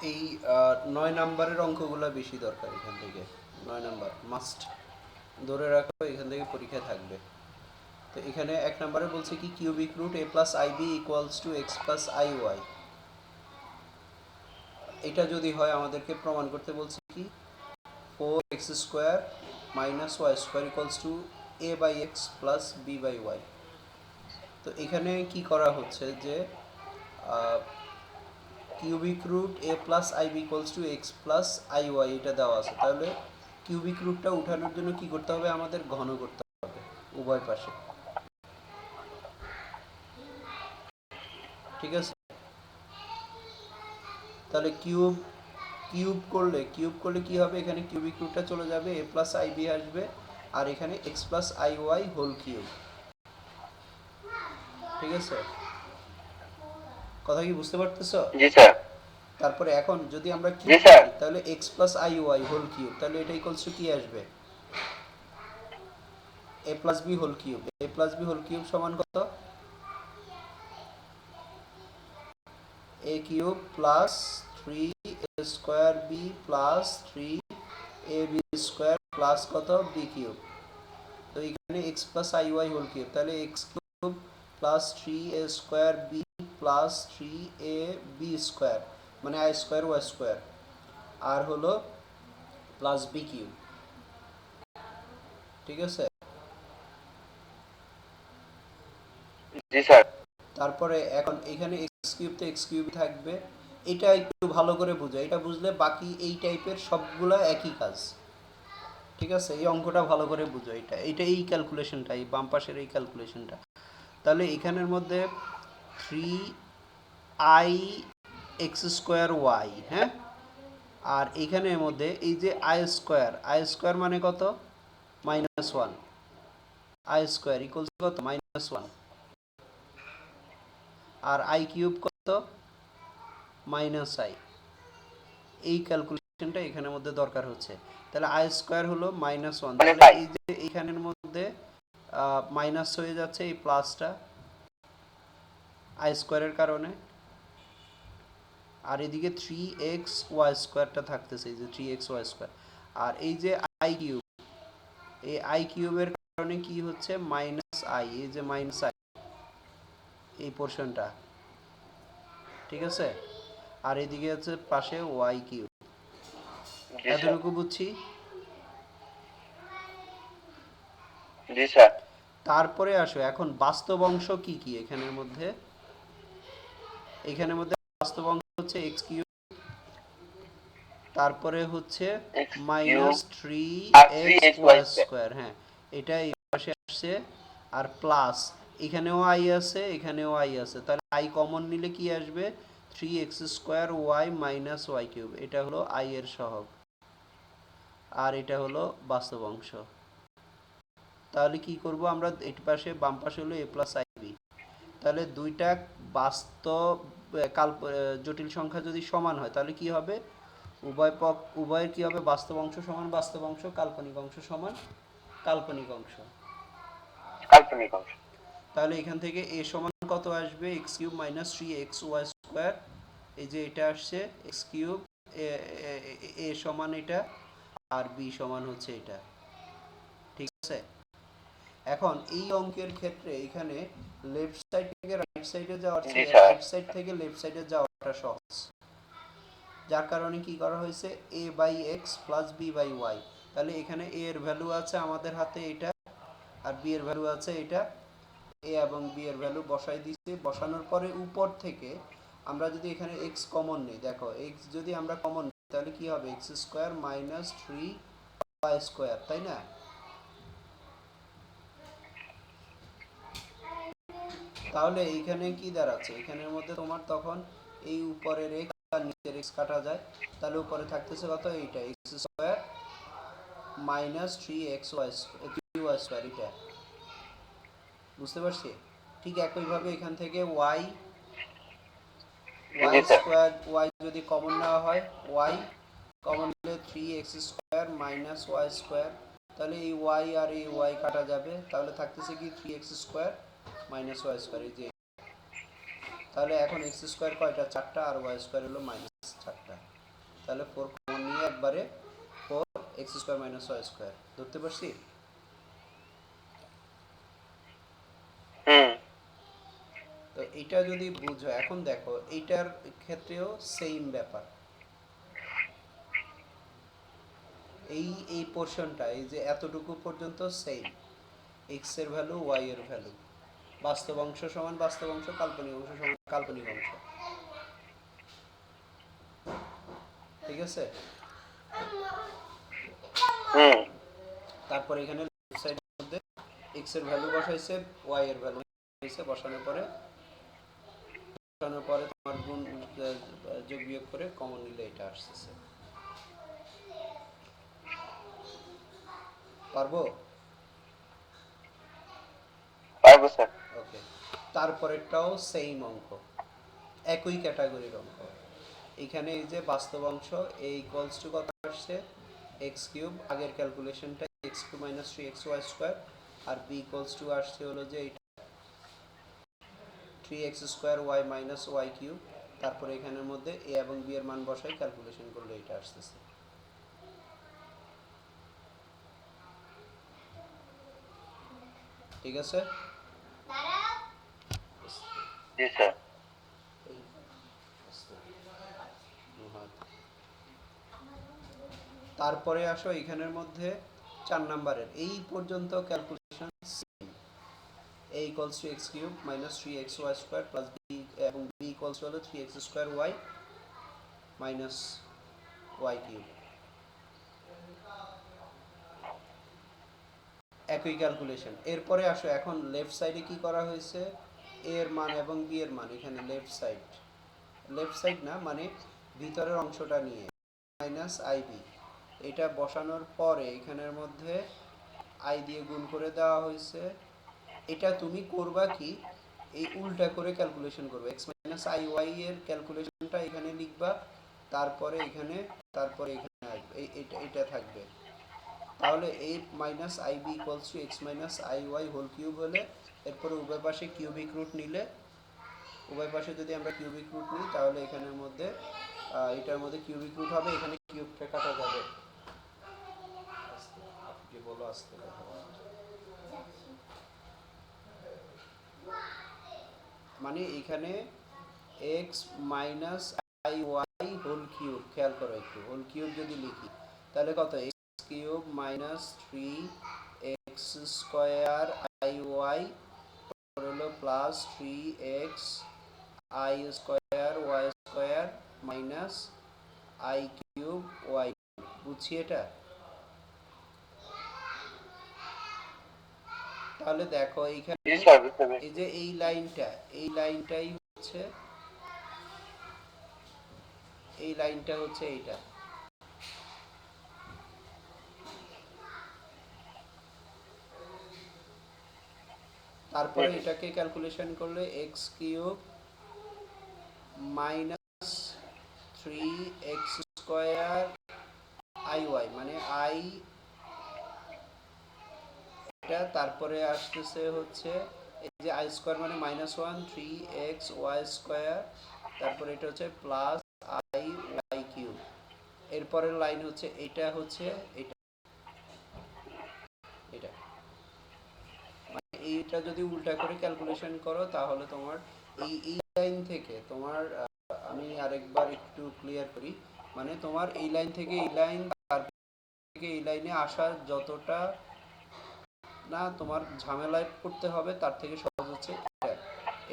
এই 9 নাম্বারের অঙ্কগুলো বেশি দরকার এখান থেকে। 9 নাম্বার মাস্ট ধরে রাখো, এখান থেকে পরীক্ষা থাকবে। তো এখানে 1 নম্বরে বলছে কি cubic root a plus i b equals to x plus i y. এটা যদি হয় আমাদেরকে প্রমাণ করতে বলছে কি 4x square minus y square equals to a by x plus b by y. তো এখানে কি করা হচ্ছে যে cubic root a plus i b equals to x plus i y এটা দেওয়া আছে। তাহলে কিউবিক রুটটা উঠানোর জন্য কি করতে হবে, আমাদের ঘন করতে হবে উভয় পাশে। ঠিক আছে, তাহলে কিউব করলে কি হবে, এখানে কিউবিক রুটটা চলে যাবে, a প্লাস আই বি আসবে, আর এখানে x plus i y whole cube. ঠিক আছে, কথা কি বুঝতে পারতেছ? জি স্যার। তারপরে এখন যদি আমরা কিউব করি তাহলে x plus i y whole cube, তাহলে এটা ইকুয়ালস টু কি আসবে, a plus b whole cube. a plus b whole cube সমান কত, a cube plus 3a square b plus 3ab square plus কত বি কিউব। তো এখানে x plus i y whole cube, তাহলে x cube plus 3a square b plus 3ab square মানে i square y square, আর হলো plus B cube. ঠিক আছে, জি sir. তারপরে এখন এখানে এক্স কিউব তো এক্স কিউব থাকবে। এটা একটু ভালো করে বুঝো, এটা বুঝলে বাকি এই টাইপের সবগুলা একই কাজ। ঠিক আছে, এই অঙ্কটা ভালো করে বুঝো, এইটা এই ক্যালকুলেশনটা, এই বাম পাশের এই ক্যালকুলেশনটা। তাহলে এখানের মধ্যে 3i এক্স স্কোয়ার ওয়াই, হ্যাঁ, আর এখানের মধ্যে এই যে আই স্কোয়ার মানে কত, -1, আই স্কোয়ার ইকুয়ালস কত -1, আর আই কিউব কত -i। এই ক্যালকুলেশনটা এখানের মধ্যে দরকার হচ্ছে। তাহলে আই স্কোয়ার হলো -1, তাহলে এই যে এইখানের মধ্যে মাইনাস হয়ে যাচ্ছে এই প্লাসটা আই স্কোয়ারের কারণে, আর এদিকে 3x ওয়াই স্কোয়ারটা থাকতেছে, এই যে 3x ওয়াই স্কোয়ার, আর এই যে আই কিউব, এই আই কিউবের কারণে কি হচ্ছে -i, এই যে -i এই পোর্শনটা। ঠিক আছে, আর এদিকে হচ্ছে পাশে ওয়াই কিউব। এতটুকু বুঝছি। জি স্যার। তারপরে আসো এখন বাস্তব অংশ কি কি এখানের মধ্যে, এখানের মধ্যে বাস্তব অংশ হচ্ছে এক্স কিউব, তারপরে হচ্ছে -3x ওয়াই স্কোয়ার, হ্যাঁ এটা এই পাশে আসছে, আর প্লাস এখানেও আই আছে এখানেও আই আছে, তাহলে আই কমন নিলে কি আসবে 3x square y minus y cube, এটা হলো আই এর সহগ, আর এটা হলো বাস্তব অংশ। তাহলে কি করব আমরা, এই পাশে বাম পাশে হলো a প্লাস আই বি। তাহলে দুইটা বাস্তব জটিল সংখ্যা যদি সমান হয় তাহলে কি হবে, উভয়ের কি হবে, বাস্তব অংশ সমান বাস্তব অংশ, কাল্পনিক অংশ সমান কাল্পনিক অংশ। তাহলে এখান থেকে a সমান কত আসবে, x cube minus 3x y square, এই যে এটা আসছে এক্স কিউব, a সমান এটা, আর b সমান হচ্ছে এটা। ঠিক আছে, এখন এই অঙ্কের ক্ষেত্রে এখানে লেফট সাইড থেকে রাইট সাইডে যাওয়ার চেয়ে রাইট সাইড থেকে লেফট সাইডে যাওয়াটা সহজ, যার কারণে কি করা হয়েছে a by x plus b by y. তাহলে এখানে a এর ভ্যালু আছে আমাদের হাতে এটা, আর b এর ভ্যালু আছে এটা, a এবং b এর ভ্যালু বসাই দিচ্ছি। বসানোর পরে উপর থেকে আমরা যদি এখানে x কমন নিই, দেখো x যদি আমরা কমন নিই তাহলে কি হবে, x square minus 3y square, তাই না? তাহলে এইখানে কি দাঁড়াচ্ছে, এখানের মধ্যে তোমার তখন এই উপরের x আর নিচের x কাটা যায়, তাহলে উপরে থাকতেছে কত, এইটা x square minus 3y square, এটা বুঝতে পারছি। ঠিক একইভাবে এখান থেকে ওয়াই স্কোয়ার, ওয়াই যদি কমন নেওয়া হয়, ওয়াই কমন নিলে 3x square minus y square, তাহলে এই ওয়াই আর এই ওয়াই কাটা যাবে, তাহলে থাকতেছে কি 3x square minus y square, এই যে। তাহলে এখন এক্স স্কোয়ার কয়টা, 4টা, আর ওয়াই স্কোয়ার হলো -4টা। তাহলে 4 কমন নিয়ে একবারে 4x square minus y square ধরতে পারছি। তো এটা যদি বুঝো, এখন দেখো এইটার ক্ষেত্রেও সেম ব্যাপার। এই পোর্শনটা, এই যে এতটুকু পর্যন্ত সেম, x এর ভ্যালু y এর ভ্যালু, বাস্তব অংশ সমান বাস্তব অংশ, কাল্পনিক অংশ সমান কাল্পনিক অংশ, ঠিক আছে। তারপর এখানে লেফট সাইডের মধ্যে x এর ভ্যালু বসাইছে, y এর ভ্যালু বসাইছে, বসানোর পরে তোমার গুণ যোগ বিয়োগ করে কমন নিলে এটা আসছে। পারবো? পারবো স্যার। ওকে, তারপরেরটাও সেম অঙ্ক, একই ক্যাটাগরির অঙ্ক। এখানে এই যে বাস্তব অংশ a ইকুয়ালস টু কত আসছে, এক্স কিউব, আগের ক্যালকুলেশনটা x cube minus 3x y square, আর b ইকুয়ালস টু আসছে হলো যে 3x square y minus y cube. তারপরে এখানের মধ্যে a এবং b এর মান বসাই ক্যালকুলেশন করলে এটা আসতেছে। ঠিক আছে। জি স্যার। তারপরে আসো এখানের মধ্যে 4 নাম্বারের এই পর্যন্ত calculation a equals to x cube minus 3xy square plus b এবং b equals to 3x square y minus y cube, একই ক্যালকুলেশন। এরপরে আসো এখন লেফট সাইডে কি করা হয়েছে, a এর মান এবং b এর মান এখানে লেফট সাইড না মানে ভিতরের অংশটা নিয়ে মাইনাস আই বি, এটা বসানোর পরে এখানের মধ্যে আই দিয়ে গুণ করে দেওয়া হয়েছে। এটা তুমি করবা কি, এই উল্টা করে ক্যালকুলেশন করবে, x মাইনাস আই ওয়াই এর ক্যালকুলেশনটা এখানে লিখবা, তারপরে এখানে আসবে এটা থাকবে। তাহলে a minus i b equals to x minus i y whole cube হলে এরপরে উভয় পাশে কিউবিক রুট নিলে, উভয় পাশে যদি আমরা কিউবিক রুট নিই তাহলে এখানের মধ্যে এটার মধ্যে কিউবিক রুট হবে, এখানে কিউবটা কাটা যাবে। আপনি বলো আসতে কথা বলো। মানে এখানে x minus i y whole cube, খেয়াল করো একটু, হোল কিউব যদি লিখি তাহলে কত, x cube minus 3x square i y হলো plus 3x i square y square minus i cube y. বুঝছি এটা? তাহলে দেখো এইখানে এই যে এই লাইনটাই হচ্ছে, এই লাইনটা হচ্ছে এইটা। তারপরে এটাকে ক্যালকুলেশন করলে x cube minus 3x square i y মানে আই, এটা তারপরে আসতেছে হচ্ছে এই যে আই স্কয়ার মানে মাইনাস 1 3x ওয়াই স্কয়ার, তারপরে এটা হচ্ছে প্লাস আই ওয়াই কিউব। এরপরের লাইন হচ্ছে এটা হচ্ছে এটা এটা মানে এইটা যদি উল্টা করে ক্যালকুলেশন করো তাহলে তোমার এই লাইন থেকে তোমার আমি আরেকবার একটু ক্লিয়ার করি, মানে তোমার এই লাইন থেকে এই লাইন, তারপর থেকে এই লাইনে আসার যতটা না তোমার ঝামেলায় পড়তে হবে তার থেকে সহজ হচ্ছে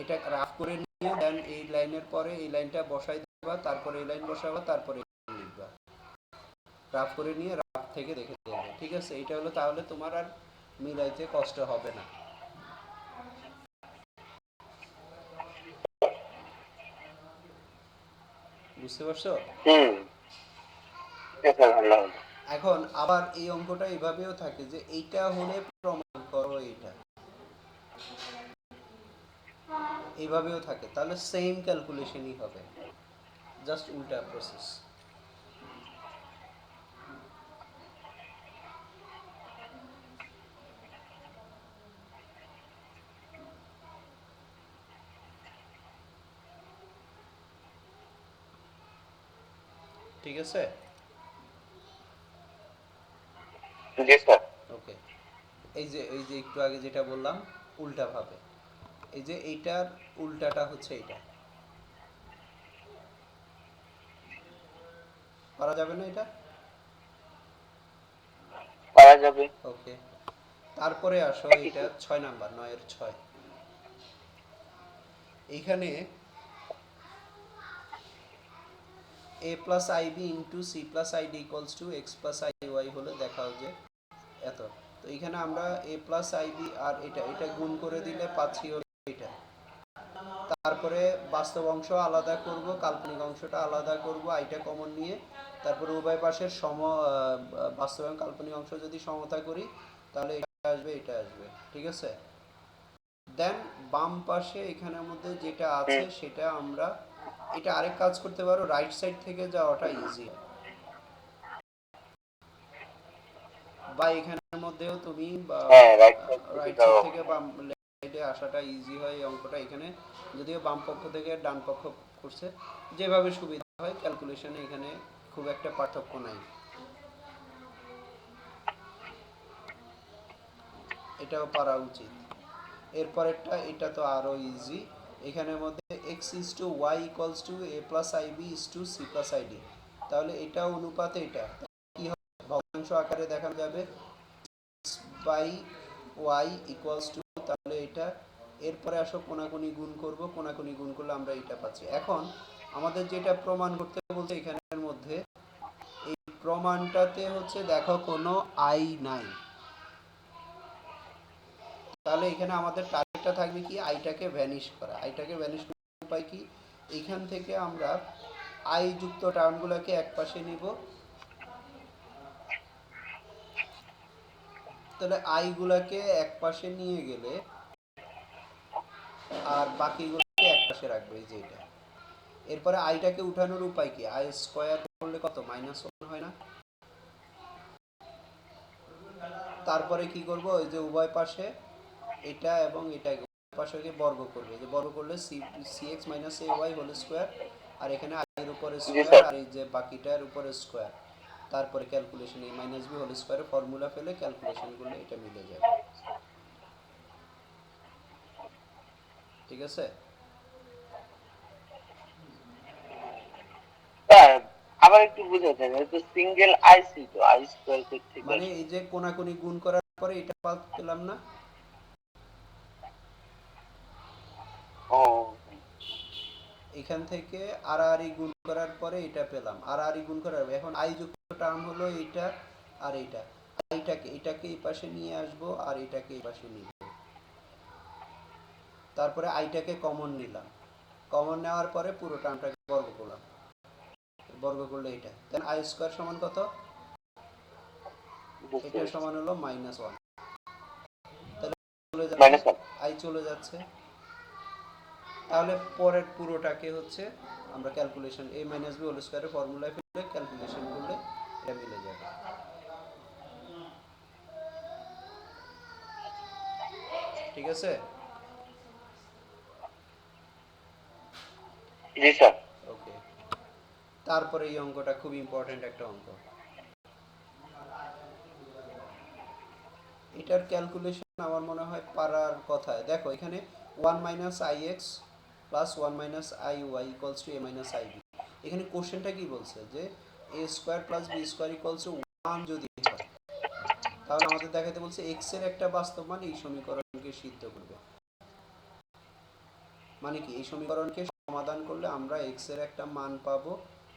এটা রাফ করে নিয়ে দেন এই লাইনের পরে এই লাইনটা বসাই দেবা, তারপরে এই লাইন বসাবা, তারপরে লিখবা, রাফ করে নিয়ে রাফ থেকে দেখে দেবে। ঠিক আছে, এটা হলো, তাহলে তোমার আর মিলাইতে কষ্ট হবে না। বুঝতে পারছো? এখন আবার এই অঙ্কটা এভাবেও থাকে যে এইটা হলে প্রমাণ করো এইটা, এইভাবেও থাকে, তাহলে সেম ক্যালকুলেশনই হবে, জাস্ট উল্টা প্রসেস। ঠিক আছে? জি স্যার। ওকে, এই যে একটু আগে যেটা বললাম উল্টা ভাবে, এই যে এইটার উল্টাটা হচ্ছে এটা, করা যাবে না এটা? পারা যাবে। ওকে, তারপরে আসো এটা 6 নাম্বার, 9 এর 6। এইখানে a plus i b into c plus i d equals to x plus i y হলে দেখাও যে এত। তো এখানে আমরা a প্লাস আইবি আর এটা গুণ করে দিলে পাচ্ছি হলো এটা। তারপরে বাস্তব অংশ আলাদা করব, কাল্পনিক অংশটা আলাদা করব, আইটা কমন নিয়ে। তারপরে উভয় পাশের বাস্তব এবং কাল্পনিক অংশ যদি সমতা করি তাহলে এটা আসবে, এটা আসবে। ঠিক আছে? দেন বাম পাশে এখানের মধ্যে যেটা আছে সেটা আমরা এটা আরেক কাজ করতে পারো, রাইট সাইড থেকে যাওয়াটা ইজি, বা এখানের মধ্যেও তুমি হ্যাঁ, রাইট সাইড থেকে রাইট সাইড যাওয়া। থেকে বাম সাইডে আসাটা ইজি হয় এই অঙ্কটা। এখানে যদিও বাম পক্ষ থেকে ডান পক্ষ করছে, যেভাবে সুবিধা হয় ক্যালকুলেশনে এখানে খুব একটা পার্থক্য নাই। এটাও পারা উচিত। এরপরেরটা এটা তো আরো ইজি, এখানের মধ্যে x is to y equals to a plus i b is to c plus i d, তাহলে এটা অনুপাতে এটা কি হবে, ভগ্নাংশ আকারে দেখানো যাবে বাই ওয়াই ইকুয়ালস টু, তাহলে এটা। এরপরে আসো কোনাকুনি গুণ করব, কোনাকুনি গুণ করলে আমরা এটা পাচ্ছি। এখন আমাদের যেটা প্রমাণ করতে বলতে এখানের মধ্যে এই প্রমাণটাতে হচ্ছে দেখো কোনো আই নাই, তাহলে এখানে আমাদের টার্গেটটা থাকবে কি আইটাকে ভ্যানিশ করা। আইটাকে ভ্যানিশ করার উপায় কি, এখান থেকে আমরা আই যুক্ত টার্মগুলোকে একপাশে নিব, তাহলে আইগুলোকে একপাশে নিয়ে গেলে আর বাকিগুলোকে একপাশে রাখবে, এই যে এটা। এরপরে আইটাকে উঠানোর উপায় কি, আই স্কোয়ার করলে কত -1 হয় না? তারপরে কি করব, ওই যে উভয় পাশে এটা এবং এটা পাশে বর্গ করবে, যে বর্গ করলে C x minus A Y whole square, আর এখানে আই এর উপরে জি স্কোয়ার স্যার। আর এই যে বাকিটার উপরে স্কোয়ার। তারপরে ক্যালকুলেশন এ মাইনাস বি হোল স্কোয়ারের ফর্মুলা ফেলে ক্যালকুলেশন করলে এটা মিলে যাবে। ঠিক আছে? স্যার, আবার একটু বুঝাতেন, এটা তো সিঙ্গেল আইসি, তো আই স্কয়ার থেকে মানে আসবে। এই যে কোনাকুনি গুণ করার পরে এটা পেলাম না, ও এখান থেকে আড়াআড়ি গুণ করার পরে এটা পেলাম, আড়াআড়ি গুণ করার এখন আই যুক্ত টার্ম হলো এইটা আর এইটা। এটাকে এই পাশে নিয়ে আসবো আর এটাকে এই পাশে নিব, তারপরে আইটাকে কমন নিলাম, কমন নেওয়ার পরে পুরো টার্মটাকে বর্গ করলাম, বর্গ করলে এটা দেন আই স্কোয়ার সমান কত, বুঝতে এটা পেরেছি। সমান হলো -1, তাহলে চলে যাচ্ছে, মাইনাস ওয়ান। আই চলে যাচ্ছে। তাহলে পরের পুরোটাকে হচ্ছে আমরা calculation a minus b whole স্কোয়ারের ফর্মুলায় ফেলে ক্যালকুলেশন করলে এটা মিলে যাবে। ঠিক আছে? জি স্যার। ওকে, তারপরে এই অঙ্কটা খুব ইম্পর্টেন্ট একটা অঙ্ক, এটার ক্যালকুলেশন আমার মনে হয় পারার কথা। দেখো এখানে 1 minus i x plus 1 minus i y equals to a minus i b. এখানে কোশ্চেনটা কি বলছে যে a square plus b square equals to 1 যদি হয়, তাহলে আমাদের দেখাতে বলছে এক্স এর একটা বাস্তব মান এই সমীকরণকে সিদ্ধ করবে। মানে কি, এই সমীকরণকে সমাধান করলে আমরা এক্স এর একটা মান পাবো,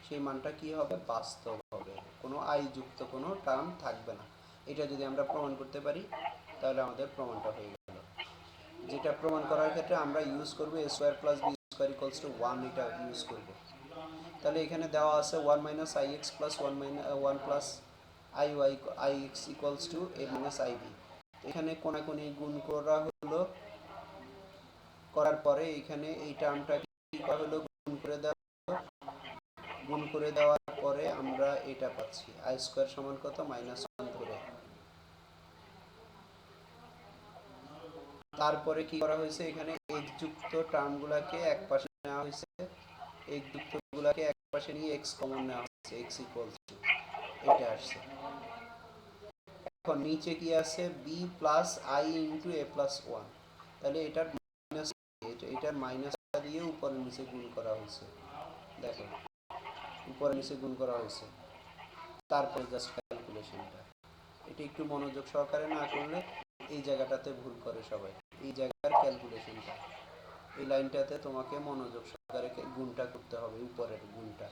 সেই মানটা কি হবে, বাস্তব হবে, কোনো আই যুক্ত কোনো টার্ম থাকবে না। এটা যদি আমরা প্রমাণ করতে পারি তাহলে আমাদের প্রমাণটা হয়ে গেল। যেটা প্রমাণ করার ক্ষেত্রে আমরা ইউজ করব a square plus b square equals to 1, এটা ইউজ করব। তাহলে এখানে দেওয়া আছে 1 minus i x plus 1 plus i y i x equals to a minus i b. এখানে কোনাকুনি গুণ করা হলো, করার পরে এখানে এই টার্মটা কি করা হলো, গুণ করে দেওয়া হলো। গুণ করে দেওয়ার পরে আমরা এটা পাচ্ছি আই স্কোয়ার সমান কত -1 ধরে। তারপরে কি করা হয়েছে, এখানে এক্স যুক্ত টার্মগুলোকে এক পাশে নেওয়া হয়েছে, এক্স যুক্তগুলোকে পাশে নিয়ে x কমন নেওয়া হচ্ছে, x ইকুয়ালস টু এটা আসছে। এখন নিচে কি আছে, b plus i into a plus 1, তাহলে এটার মাইনাস, এটার মাইনাসটা দিয়ে উপরে নিচে গুণ করা হয়েছে। দেখো উপরে নিচে গুণ করা হয়েছে, তারপর জাস্ট ক্যালকুলেশনটা। এটা একটু মনোযোগ সহকারে না করলে এই জায়গাটাতে ভুল করে সবাই, এই জায়গার ক্যালকুলেশনটা, এই লাইনটাতে তোমাকে মনোযোগ সহকারে গুণটা করতে হবে, উপরের গুণটা।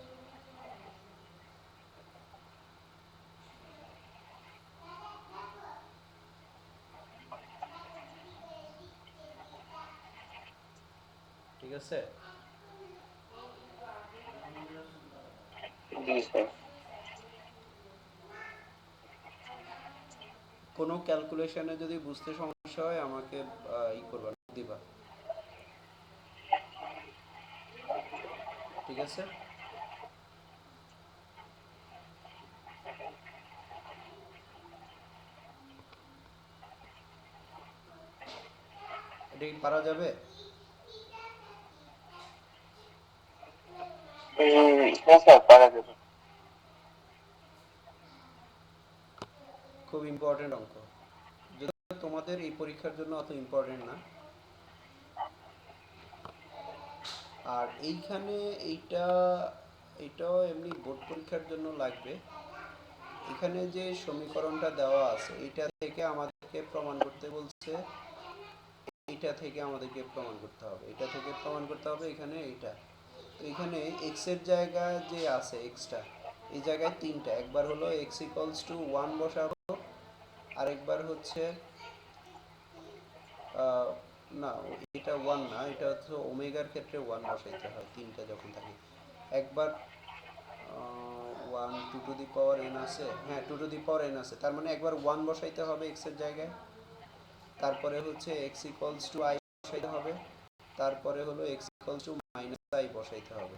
ঠিক আছে? জি স্যার। কোনো ক্যালকুলেশনে যদি বুঝতে সমস্যা হয় আমাকে ই করবা, দিবা। ঠিক আছে? এটা কি পারা যাবে? হ্যাঁ স্যার, পারা যাবে। খুব ইম্পর্টেন্ট অঙ্ক, যদিও তোমাদের এই পরীক্ষার জন্য অত ইম্পর্টেন্ট না। আর এইখানে এইটা, এটাও এমনি বোর্ড পরীক্ষার জন্য লাগবে। এখানে যে সমীকরণটা দেওয়া আছে এটা থেকে আমাদেরকে প্রমাণ করতে বলছে, এটা থেকে আমাদেরকে প্রমাণ করতে হবে, এটা থেকে প্রমাণ করতে হবে এখানে এইটা। তো এখানে এক্স এর জায়গায় যে আছে এক্সটা, এই জায়গায় তিনটা, একবার হলো এক্স ইকুয়ালস টু 1 বসাবো, আরেকবার হচ্ছে না এটা 1 না, এটা হচ্ছে ওমেগার ক্ষেত্রে 1 বসাইতে হয় তিনটা যখন থাকে। একবার 1 2 টু দি পাওয়ার n আছে, হ্যাঁ 2 টু দি পাওয়ার n আছে, তার মানে একবার 1 বসাইতে হবে x এর জায়গায়, তারপরে হচ্ছে x ইকুয়ালস টু i বসাইতে হবে, তারপরে হলো x equals to minus i বসাইতে হবে।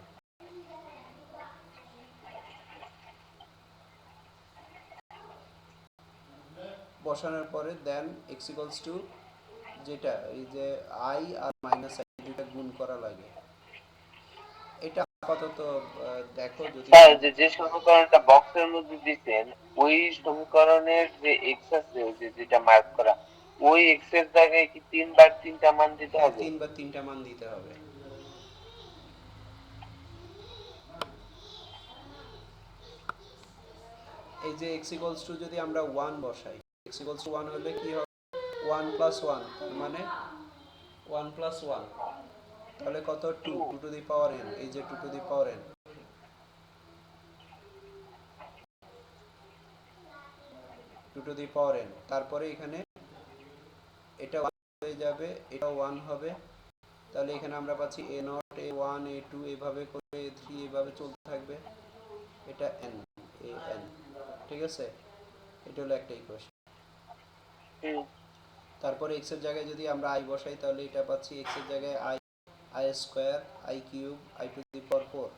বসানোর পরে দেন x ইকুয়ালস টু, যেটা এই যে i আর মাইনাস i দুটো গুণ করা লাগে। এটা আপাতত দেখো যদি স্যার, যে সমীকরণটা বক্সের মধ্যে দিচ্ছেন, ওই সমীকরণের যে এক্স আছে, ওই যেটা মার্ক করা, ওই এক্স এর জায়গায় কি 3 বার 3টা মান দিতে হ্যাঁ হবে? 3 বার 3টা মান দিতে হবে। এই যে x ইকুয়ালস টু যদি আমরা 1 বসাই, x ইকুয়ালস টু 1 হলে কি হবে, 1 প্লাস 1 মানে 1 প্লাস 1, তাহলে কত, 2 2 টু দি পাওয়ার n, এই যে 2 two the power n, 2 two the power n, তারপরে এখানে এটা 1 হয়ে যাবে, এটা 1 হবে, তাহলে এখানে আমরা পাচ্ছি a নট, a1, a2 এভাবে করে a3 এভাবে চলতে থাকবে, এটা n, an। ঠিক আছে? এটা হলো একটা ইকুয়েশন। তারপরে x এর জায়গায় যদি আমরা i বসাই তাহলে এটা পাচ্ছি x এর জায়গায় i, i square, i cube, i to the power 4,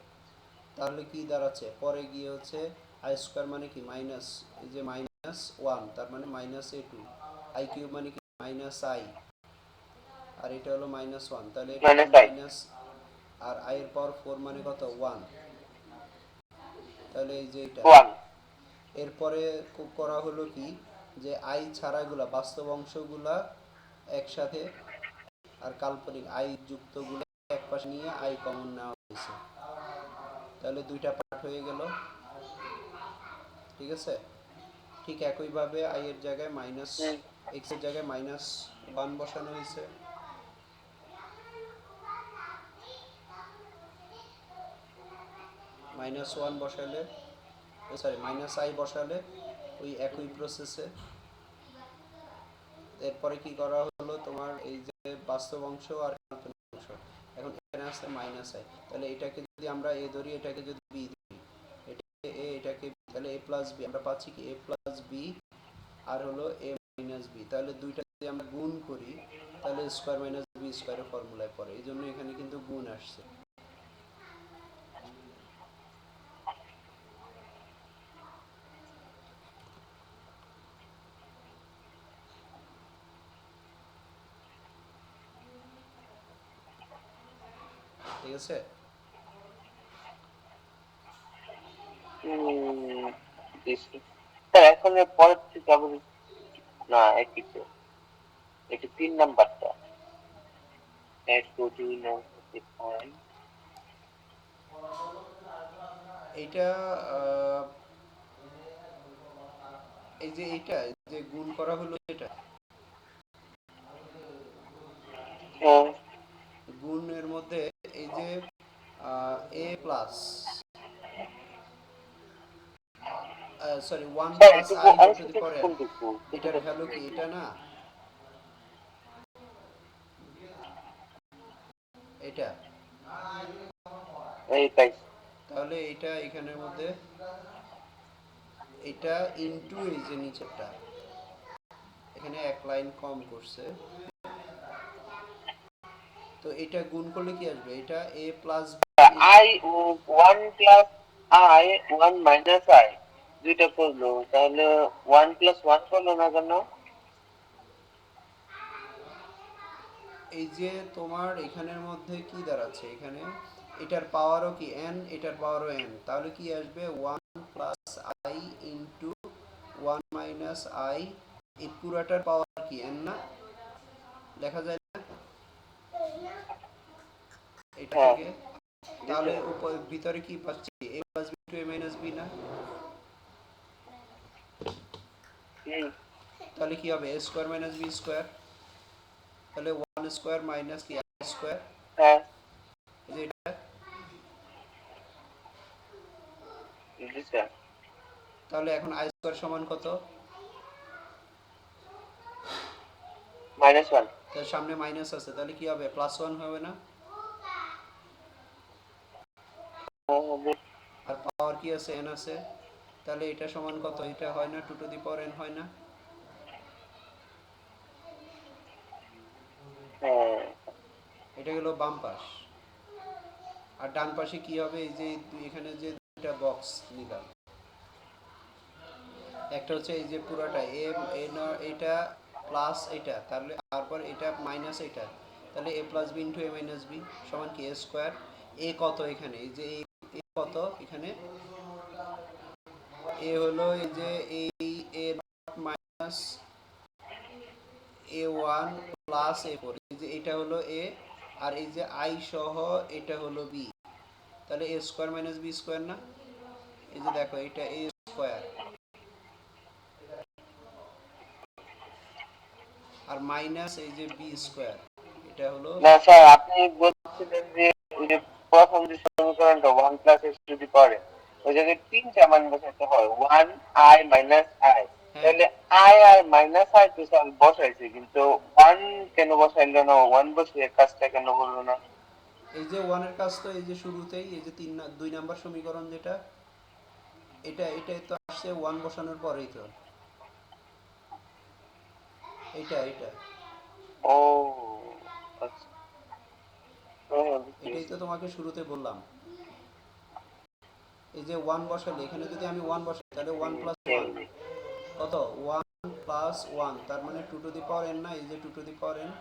তাহলে কি দাঁড়াচ্ছে, পরে গিয়ে হচ্ছে i স্কয়ার মানে কি মাইনাস, এই যে মাইনাস 1 তার মানে মাইনাস a2, i কিউব মানে কি মাইনাস i, আর এটা হলো মাইনাস 1, তাহলে এটা মাইনাস, আর i এর পাওয়ার 4 মানে কত, 1, তাহলে এই যে এটা। এরপরে করা হলো কি, যে i ছাড়াগুলা বাস্তব অংশগুলা একসাথে, আর কাল্পনিক i যুক্তগুলো এক পাশে নিয়ে i কমন নেওয়া হয়েছে, তাহলে দুইটা পার্ট হয়ে গেল। ঠিক আছে? ঠিক একইভাবে i এর জায়গায় মাইনাস, x এর জায়গায় মাইনাস 1 বসানো হয়েছে, মাইনাস 1 বসালে, সরি মাইনাস i বসালে ওই একই প্রসেসে। এরপরে কি করা হলো তোমার, এই যে বাস্তব অংশ আর কাল্পনিক অংশ, এখন এখানে আসছে মাইনাস i, তাহলে এটাকে যদি আমরা a ধরি, এটাকে যদি b ধরি, এটাকে a, এটাকে b, তাহলে a প্লাস b আমরা পাচ্ছি কি a প্লাস b, আর হলো a মাইনাস b, তাহলে দুইটা যদি আমরা গুণ করি তাহলে স্কয়ার মাইনাস b স্কয়ারের ফর্মুলায় পড়ে, এই জন্য এখানে কিন্তু গুণ আসছে। ঠিক আছে? উম, দেখি। স্যার এখন এর পরের থেকে আবার না একই তো, এটা 3 নাম্বারটা। Add to the number point. এইটা আহ, এই যে এইটা যে গুণ করা হলো এটা হ্যাঁ, গুণের মধ্যে এই যে a plus sorry one sir plus একটু আই হোল টু দি অংশটুকু পাওয়ার এন, কোনটুকু বুঝতে এটার পারছি ভ্যালু না। কি এটা না, এটা এই তাই। তাহলে এটা এখানের মধ্যে এটা ইনটু এই যে নিচেরটা এখানে এক লাইন কম করছে, তো এটা গুণ করলে কি আসবে, এটা a plus i 1 plus i 1 minus i দুইটা করলো তাহলে 1 প্লাস 1 করলো না কেন? এই যে তোমার এখানের মধ্যে কি দাঁড়াচ্ছে এখানে এটার পাওয়ারও কি এন, এটার পাওয়ারও এন, তাহলে কি আসবে one plus I into one minus I, এই পুরাটার পাওয়ার কি এন না, লেখা যায় না এটা হ্যাঁ, থেকে, জি তাহলে স্যার। ভিতরে কি পাচ্ছি এ plus B two a minus B না, হুম, তাহলে কি হবে এ স্কোয়ার মাইনাস বি স্কোয়ার, তাহলে ওয়ান স্কোয়ার মাইনাস কি আই স্কোয়ার, হ্যাঁ, এই যে এটা, জি স্যার। তাহলে এখন আই স্কোয়ার সমান কত, -1। তার সামনে মাইনাস আছে তাহলে কি হবে প্লাস ওয়ান হবে না, আর পাওয়ার কি আছে এন আছে, তাহলে এটা সমান কত, এটা হয় না two to the power n হয় না, হ্যাঁ, এটা গেল বাম পাশ, আর ডান পাশে কি হবে এই যে এখানে যে দুইটা বক্স নিলাম, একটা হচ্ছে এই যে পুরাটা এ এটা প্লাস এটা, তাহলে তারপর এটা মাইনাস এটা, তাহলে এ প্লাস বি ইন্টু এ মাইনাস বি সমান কি এ স্কোয়ার, এ কত এখানে এই যে এ কত এখানে, এ হলো এই যে এই এ মাইনাস এ ওয়ান প্লাস এ ফোর, এই যে এটা হলো এ, আর এই যে আই সহ এটা হলো বি, তাহলে এ স্কোয়ার মাইনাস বি স্কোয়ার না, এই যে দেখো এটা এ স্কোয়ার আর মাইনাস এই যে বি স্কোয়ার, এটা হলো, না স্যার আপনি বলছিলেন যে ওই যে প্রথম যে সমীকরণটা 1 প্লাস এক্স টু দি পাওয়ার ওই জায়গায় তিনটা মান বসাতে হয় 1 আই মাইনাস আই, হ্যাঁ তাহলে আই আর মাইনাস আই তো স্যার বসাইছে কিন্তু 1 কেন বসাইলো না, 1 বসিয়ে কাজটা কেন করলো না? এই যে ওয়ানের কাজ তো এই যে শুরুতেই এই যে দুই নাম্বার সমীকরণ যেটা এটাই তো আসছে ওয়ান বসানোর পরেই তো, এটা ও আচ্ছা, হ্যাঁ, বুঝতে এটাই পেরেছি। তো তোমাকে শুরুতে বললাম, এই যে ওয়ান বসালে এখানে যদি আমি ওয়ান বসাই তাহলে ওয়ান প্লাস ওয়ান হুম, কত, ওয়ান প্লাস ওয়ান তার মানে two to the power n না, এই যে two to the power n,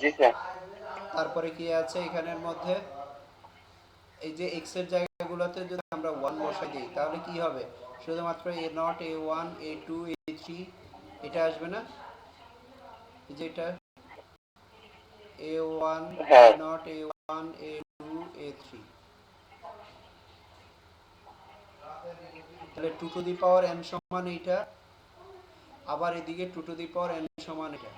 জি স্যার। তারপরে কি আছে এখানের মধ্যে এই যে এক্স এর জায়গাগুলোতে যদি আমরা ওয়ান বসাই দিই তাহলে কি হবে, শুধুমাত্র a naught a one a two a three এটা আসবে না, এই যে এটা এ ওয়ান এ হ্যাঁ, naught a one a two a three, তাহলে two to the power n সমান এইটা, আবার এদিকে two to the power n সমান এটা,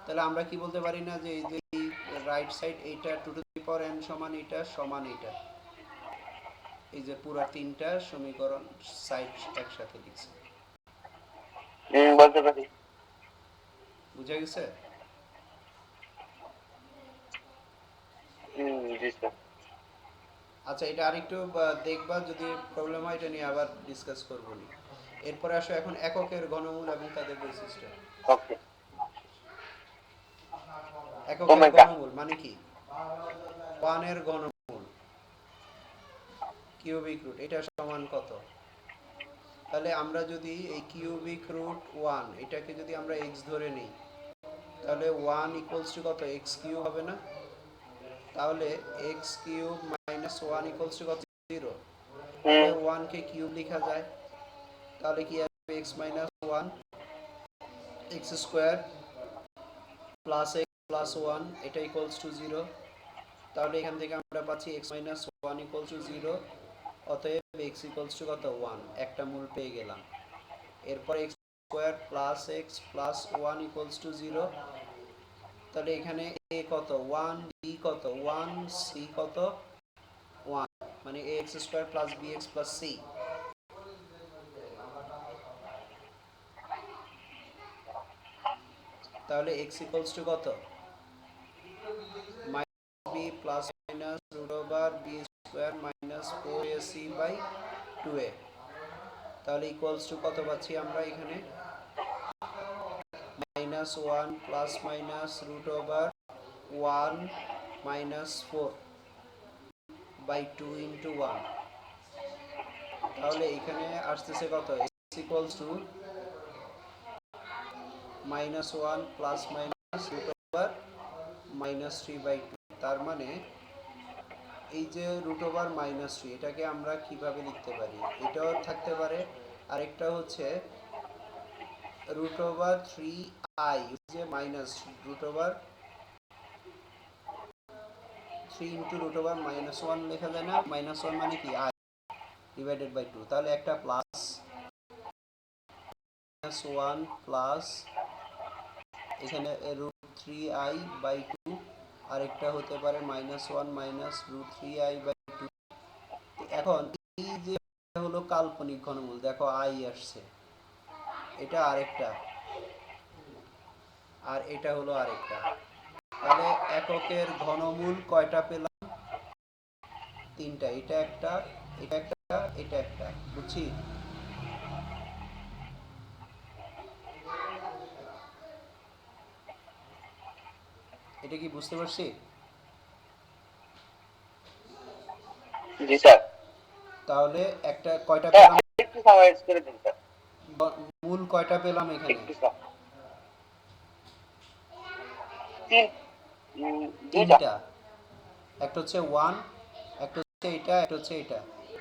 তাহলে আমরা কি বলতে পারি না যে এই যে রাইট সাইড এইটা two to the power n সমান এটা সমান এটা, এই যে পুরা তিনটা সমীকরণ সাইড একসাথে লিখছি, বলতে পারি। বুঝা গেছে? জি স্যার। আচ্ছা এটা আরেকটু দেখবা, যদি প্রবলেম হয় এটা নিয়ে আবার ডিসকাস করবো নি। এরপরে আসো এখন এককের ঘনমূল এবং তাদের বৈশিষ্ট্য। ওকে। এককের ওমেগা। ঘনমূল মানে কি, ওয়ানের ঘনমূল কিউবিক রুট এটা সমান কত, তাহলে আমরা যদি এই কিউবিক রুট ওয়ান এটাকে যদি আমরা এক্স ধরে নিই তাহলে ওয়ান ইকুয়ালস টু কত এক্স কিউব হবে না, তাহলে x cube minus one equals to কত? 0। তাহলে হুম, 1 কে কিউব লেখা যায়, তাহলে কি আসবে? X minus one x square plus x plus one, এটা ইকুয়ালস টু 0। তাহলে এখান থেকে আমরা পাচ্ছি x minus one equals to 0, অতএব এক্স ইকুয়ালস টু কত? 1, একটা মূল পেয়ে গেলাম। এরপর x square plus x plus one equals to 0, তাহলে এখানে এ কত? 1, বি কত? 1, সি কত? 1, মানে a x square plus b x plus c. তাহলে এক্স ইকুয়ালস টু কত? Minus b plus minus root over b square minus 4ac by 2a। তাহলে ইকুয়ালস টু কত পাচ্ছি আমরা এখানে? Minus one plus minus root over 1 minus 4 by 2 into 1। তাহলে এখানে আসতেছে কত? X equals to minus one plus minus root over minus 3/2। তার মানে এই যে রুট ওভার মাইনাস 3, এটাকে আমরা কিভাবে লিখতে পারি? এটাও থাকতে পারে, আরেকটা হচ্ছে রুট ওভার 3i, যে minus root over 3 into root over minus 1 লেখা যায় না? মাইনাস 1 মানে কি? i divided by 2। তাহলে একটা প্লাস মাইনাস 1 প্লাস এখানে রুট 3i বাই 2, আরেকটা হতে পারে minus 1 minus root 3i by 2। এখন এই যে হলো কাল্পনিক ঘনমূল, দেখো i আসছে, এটা আরেকটা, আর এটা হলো আরেকটা। তাহলে এককের ঘনমূল কয়টা পেলাম? 3টা। এটা একটা, এটা একটা, এটা একটা। বুঝছি? এটা কি বুঝতে পারছি? জি স্যার। তাহলে একটা কয়টা স্যার পেলাম? একটু সামারাইজ করে দিন স্যার। মূল কয়টা পেলাম এখানে? একটু স্যার। তিন, দুইটা। 3টা। একটা হচ্ছে 1, একটা হচ্ছে এটা, একটা হচ্ছে এটা।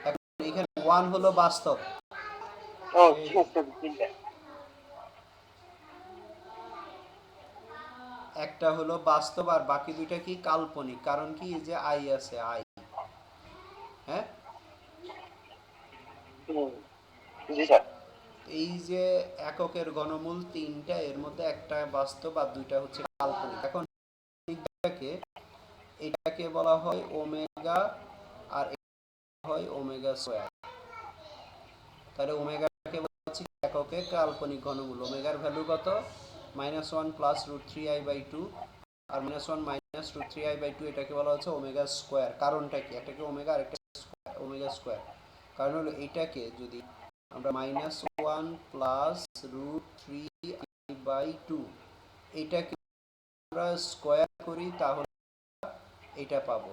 এখন এখানে 1 হলো বাস্তব, ও ঠিক আছে, তিনটা। একটা হলো বাস্তব, আর বাকি দুইটা কি? কাল্পনিক। কারণ কি? এই যে i আছে, i। হ্যাঁ, হুম, জি স্যার। এই যে এককের ঘনমূল 3টা, এর মধ্যে একটা বাস্তব আর দুইটা হচ্ছে কাল্পনিক। এখন এটাকে এটাকে বলা হয় ওমেগা, আর এটা হয় ওমেগা স্কয়ার। তাহলে ওমেগাকে বলা হচ্ছে এককে কাল্পনিক ঘনমূল। ওমেগার ভ্যালু কত? Minus 1 plus root 3i by 2, আর minus 1 minus root 3i by 2, এটাকে বলা হচ্ছে ওমেগা স্কোয়ার। কারণটা কি? একটাকে ওমেগা, আরেকটা স্কোয়ার, ওমেগা স্কোয়ার। কারণ হলো এটাকে যদি আমরা minus 1 plus root 3i by 2, এটাকে আমরা স্কোয়ার করি, তাহলে এটা পাবো,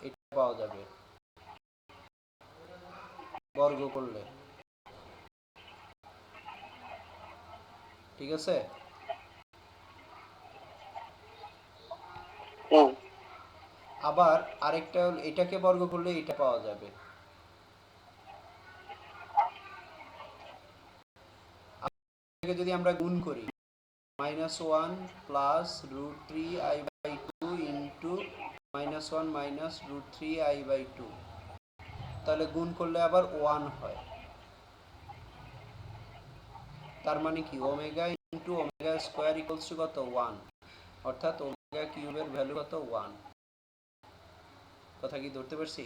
এটা পাওয়া যাবে বর্গ করলে। ঠিক আছে? হুম, আবার আরেকটা হলো এটাকে বর্গ করলে এটা পাওয়া যাবে। এটাকে যদি আমরা গুণ করি, minus 1 plus root 3i by 2 into minus 1 minus root 3i by 2, তাহলে গুণ করলে আবার 1 হয়। তার মানে কি? Omega into omega square equals two কত? 1, অর্থাৎ ওমেগা কিউবের ভ্যালু কত? 1। কথা কি ধরতে পারছি?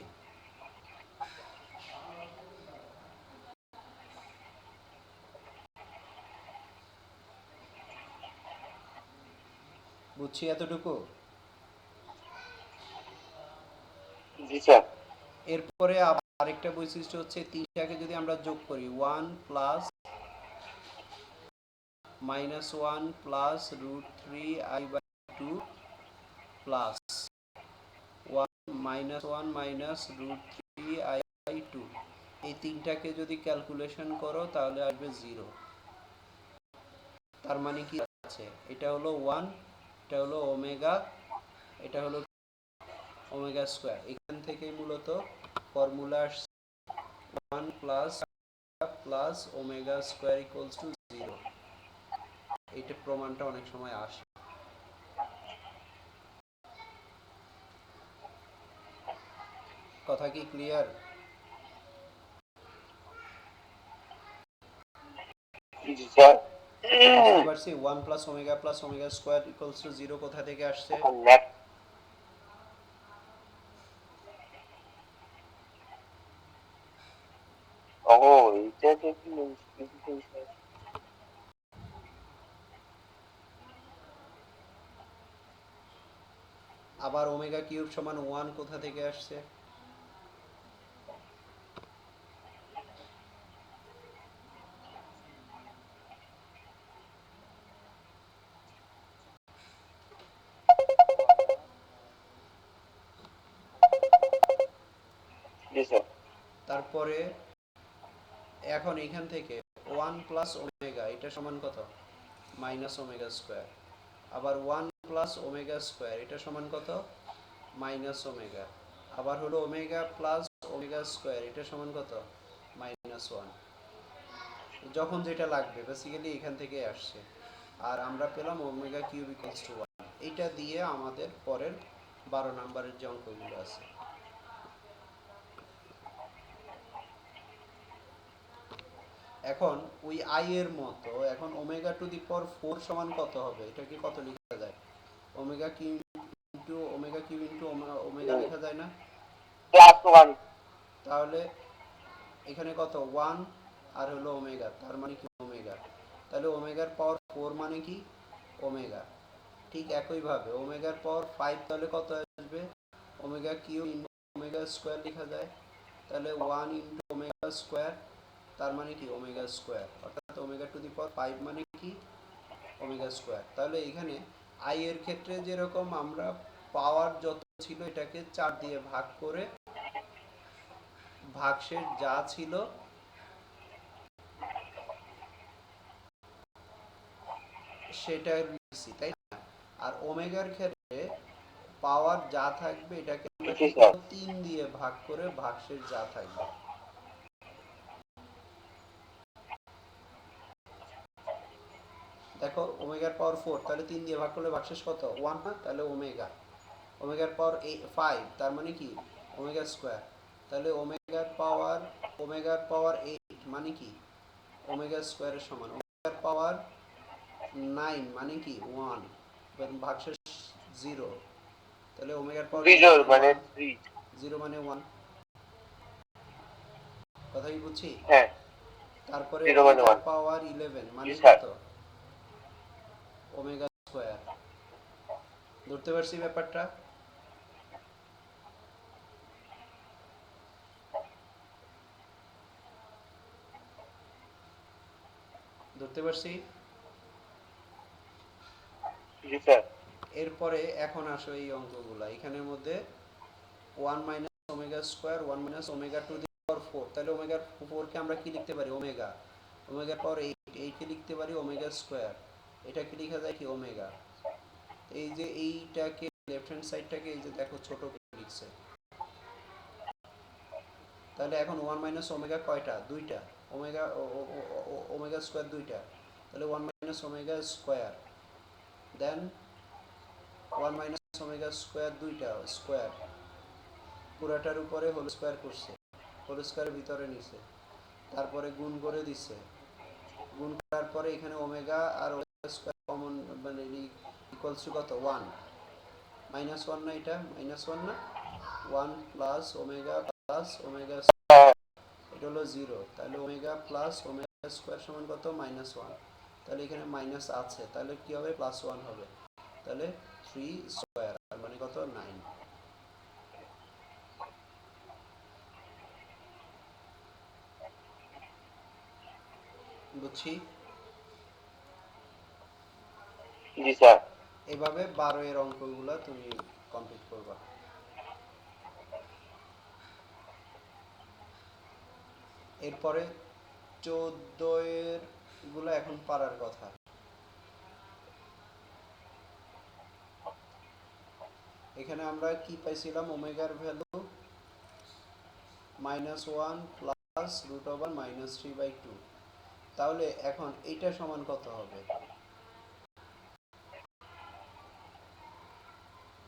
বুঝছি এতটুকু? জি স্যার। এরপরে আরেকটা বৈশিষ্ট্য হচ্ছে, 3টাকে যদি আমরা যোগ করি, 1 plus minus 1 plus root 3i by 2 plus 1 minus 1 minus root 3i by 2, এই 3টাকে যদি ক্যালকুলেশন করো তাহলে আসবে 0। তার মানে কি আছে? এটা হলো 1, এটা হলো ওমেগা, এটা হলো ওমেগা স্কোয়ার। এখান থেকেই মূলত ফর্মুলা আসছে 1 plus omega square equals two 0। এইটা প্রমাণটা অনেক সময় আসে। কথা কি ক্লিয়ার? জি স্যার। বুঝতে পারছি 1 plus omega square equals two 0 কোথা থেকে আসছে? এটা তো কি আবার ওমেগা কিউব সমান 1 কোথা থেকে আসছে? জি স্যার। তারপরে এখন এখান থেকে 1 প্লাস ওমেগা এটা সমান কত? Minus omega square. আবার 1 প্লাস ওমেগা স্কোয়ার এটা সমান কত? Minus omega. আবার হলো ওমেগা প্লাস ওমেগা স্কোয়ার এটা সমান কত? মাইনাস 1। যখন যেটা লাগবে বেসিক্যালি এখান থেকে আসছে। আর আমরা পেলাম ওমেগা কিউব ইকুয়ালস টু 1। এইটা দিয়ে আমাদের পরের 12 নম্বরের যে অঙ্কগুলো আছে। এখন ওই আই এর মতো এখন ওমেগা টু দি পাওয়ার 4 সমান কত হবে? এটাকে কত লেখা যায়? ওমেগা কিউ ইনটু ওমেগা লেখা যায় না? প্লাস 1। তাহলে এখানে কত? 1 আর হলো ওমেগা, তার মানে কি ওমেগা। তাহলে ওমেগার পাওয়ার 4 মানে কি? ওমেগা। ঠিক একইভাবে ওমেগার পাওয়ার 5 তাহলে কত আসবে? Omega cube into omega square লেখা যায়। তাহলে 1 ইনটু ওমেগা স্কোয়ার, তার মানে কি ওমেগা স্কোয়ার। অর্থাৎ ওমেগা টু দি পাওয়ার 5 মানে কি? Omega square. তাহলে এখানে আই এর ক্ষেত্রে যেরকম আমরা পাওয়ার যত ছিল এটাকে 4 দিয়ে ভাগ করে ভাগশেষ যা ছিল সেটা লিখছি, তাই না? আর ওমেগার ক্ষেত্রে পাওয়ার যা থাকবে এটাকে আমরা জি কি স্যার। করব? 3 দিয়ে ভাগ করে ভাগশেষ যা থাকবে। দেখো ওমেগার পাওয়ার 4 তাহলে 3 দিয়ে ভাগ করলে ভাগশেষ কত? 1 না? তাহলে ওমেগা। ওমেগার পাওয়ার 5 তার মানে কি? Omega square. তাহলে ওমেগার পাওয়ার 8 মানে কি? ওমেগা স্কোয়ারের সমান। ওমেগার পাওয়ার 9 মানে কি? 1 এবং ভাগশেষ 0। তাহলে ওমেগার পাওয়ার 0 বিজোড় মানে মানে 1। 3। 0 মানে 1। কথা কি বুঝছি? হ্যাঁ। তারপরে 0 মানে ওমেগার 1। পাওয়ার 11 জি মানে স্যার। কত? Omega square. ধরতে পারছি ব্যাপারটা? ধরতে পারছি? জি স্যার। এরপরে এখন আসো এই অঙ্কগুলা। এখানের মধ্যে 1 minus omega square 1 minus omega to the power 4। তাহলে ওমেগা 4 কে আমরা কি লিখতে পারি? ওমেগা। ওমেগার পাওয়ার 8 কে লিখতে পারি ওমেগা স্কোয়ার। এটাকে লেখা যায় কি? ওমেগা। এই যে এইটাকে লেফট হ্যান্ড সাইডটাকে এই যে দেখো ছোট করে লিখছে। তাহলে এখন 1 মাইনাস ওমেগা কয়টা? দুইটা। ওমেগা ওমেগা স্কোয়ার দুইটা। তাহলে 1 মাইনাস ওমেগা স্কোয়ার, দেন 1 মাইনাস ওমেগা স্কোয়ার দুইটা স্কোয়ার, পুরাটার উপরে হোল স্কোয়ার করছে, হোল স্কোয়ারের ভিতরে নিছে, তারপরে গুণ করে দিছে। গুণ করার পরে এখানে ওমেগা আর ওমেগা স্কোয়ার কমন মানে ইকুয়ালস টু কত? 1 মাইনাস 1 না? এটা মাইনাস 1 না? 1 প্লাস ওমেগা এটা হলো 0। তাহলে ওমেগা প্লাস ওমেগা স্কোয়ার সমান কত? মাইনাস 1। তাহলে এখানে মাইনাস আছে, তাহলে কি হবে? প্লাস 1 হবে। তাহলে 3 স্কোয়ার মানে কত? 9। বুঝছি? জি স্যার। এভাবে 12 এর অঙ্কগুলা তুমি কমপ্লিট করবা। এরপরে 14 এর গুলা এখন পারার কথা। এখানে আমরা কি পাইছিলাম, ওমেগার ভ্যালু -1 প্লাস রুট ওভার -3/2। তাহলে এখন এইটা সমান কত হবে?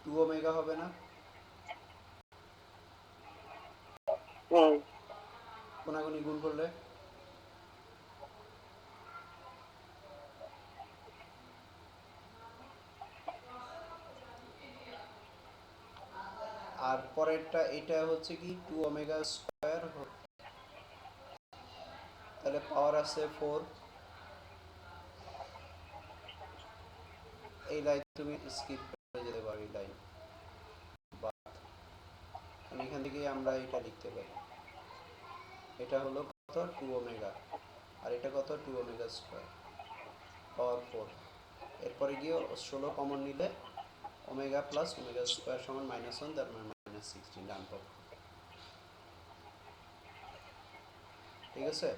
2 ওমেগা হবে না? হুম। কোনাগুনি গুণ করলে আর পরেরটা এটা হচ্ছে কি 2 ওমেগা স্কয়ার, তাহলে পাওয়ার আছে 4। এই লাইন তুমি স্কিপ করে যেতে পারো, এই লাইন বা এখান থেকে আমরা এটা লিখতে পারি, এটা হলো কত 2 ওমেগা, আর এটা কত 2 ওমেগা স্কয়ার পাওয়ার 4। এরপরে গিয়ে 16 কমন নিলে ওমেগা প্লাস ওমেগা স্কয়ার সমান -1, তার মানে -16 ডান পক্ষ। ঠিক আছে।